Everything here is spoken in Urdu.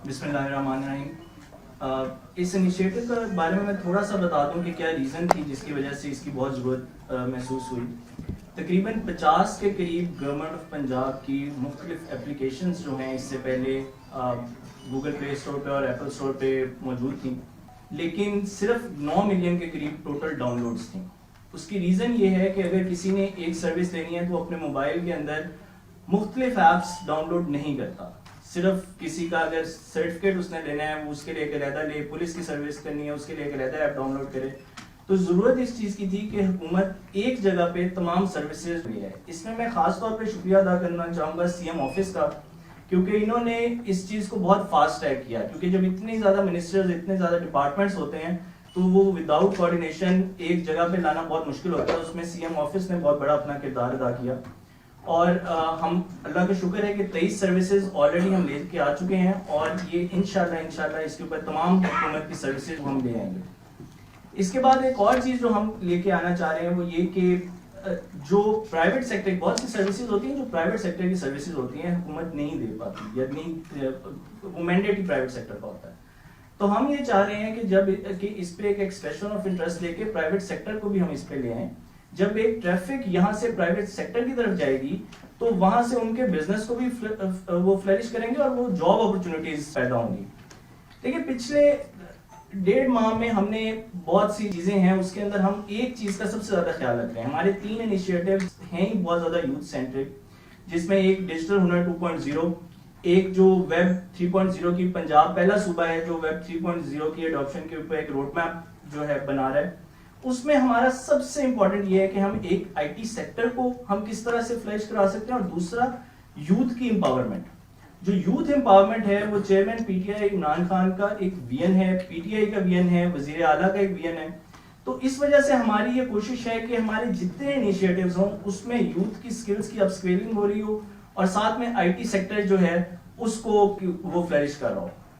بسم اللہ الرحمن الرحیم. اس انیشیٹو کے بارے میں تھوڑا سا بتا دوں کہ کیا ریزن تھی جس کی وجہ سے اس کی بہت ضرورت محسوس ہوئی. تقریباً 50 کے قریب گورنمنٹ آف پنجاب کی مختلف اپلیکیشنز جو ہیں اس سے پہلے گوگل پلے اسٹور پہ اور ایپل اسٹور پہ موجود تھیں، لیکن صرف 9 ملین کے قریب ٹوٹل ڈاؤن لوڈز تھیں. اس کی ریزن یہ ہے کہ اگر کسی نے ایک سروس لینی ہے تو اپنے موبائل کے اندر مختلف ایپس ڈاؤن لوڈ نہیں کرتا. صرف کسی کا اگر سرٹیفکیٹ اس نے لینا ہے وہ اس کے لیے ایک علیحدہ لے، پولیس کی سروس کرنی ہے اس کے لیے ایک علیحدہ ایپ ڈاؤن لوڈ کرے. تو ضرورت اس چیز کی تھی کہ حکومت ایک جگہ پہ تمام سروسز لی ہے. اس میں خاص طور پہ شکریہ ادا کرنا چاہوں گا سی ایم آفس کا، کیونکہ انہوں نے اس چیز کو بہت فاسٹ ٹریک کیا. کیونکہ جب اتنی زیادہ منسٹرز، اتنے زیادہ ڈپارٹمنٹس ہوتے ہیں تو وہ وداؤٹ کوآرڈینیشن ایک جگہ پہ لانا بہت مشکل ہوتا ہے. اس میں سی ایم آفس نے بہت بڑا اپنا کردار ادا کیا، اور ہم اللہ کا شکر ہے کہ 23 سروسز آلریڈی ہم لے کے آ چکے ہیں، اور یہ انشاءاللہ اس کے اوپر تمام حکومت کی سروسز ہم لے آئیں گے. اس کے بعد ایک اور چیز جو ہم لے کے آنا چاہ رہے ہیں وہ یہ کہ جو پرائیویٹ سیکٹر، بہت سی سروسز ہوتی ہیں جو پرائیویٹ سیکٹر کی سروسز ہوتی ہیں حکومت نہیں دے پاتی، یا نہیں، وہ مینڈیٹری پرائیویٹ سیکٹر کا ہوتا ہے. تو ہم یہ چاہ رہے ہیں کہ اس پہ ایک ایکسپریشن آف انٹرسٹ لے کے پرائیویٹ سیکٹر کو بھی ہم اس پہ لے آئیں. جب ایک ٹریفک یہاں سے پرائیویٹ سیکٹر کی طرف جائے گی تو وہاں سے ان کے بزنس کو بھی وہ فلرش کریں گے اور وہ جاب اپرچونیٹیز پیدا ہوں گی. دیکھیں پچھلے 1.5 ماہ میں ہم نے بہت سی چیزیں ہیں، اس کے اندر ہم ایک چیز کا سب سے زیادہ خیال رکھ رہے ہیں. ہمارے 3 انیشیٹیوز ہیں ہی بہت زیادہ یوتھ سینٹرک، جس میں ایک ڈیجیٹل ہنر 2.0، ایک جو ویب 3.0 کی پنجاب پہلا صوبہ ہے جو ویب 3.0 کی اڈاپشن کے اوپر ایک روڈ میپ جو ہے بنا رہا ہے. اس میں ہمارا سب سے امپورٹنٹ یہ ہے کہ ہم ایک آئی ٹی سیکٹر کو ہم کس طرح سے فلش کرا سکتے ہیں، اور دوسرا یوتھ کی امپاورمنٹ. جو یوتھ امپاورمنٹ ہے وہ chairman P T I Imran Khan کا ایک ویژن ہے، پی ٹی آئی کا ویژن ہے، وزیر اعلیٰ کا ایک ویژن ہے. تو اس وجہ سے ہماری یہ کوشش ہے کہ ہمارے جتنے انیشیٹیوز ہوں اس میں یوتھ کی سکلز کی اپ اسکیلنگ ہو رہی ہو، اور ساتھ میں آئی ٹی سیکٹر جو ہے اس کو وہ فلرش کر رہا ہو.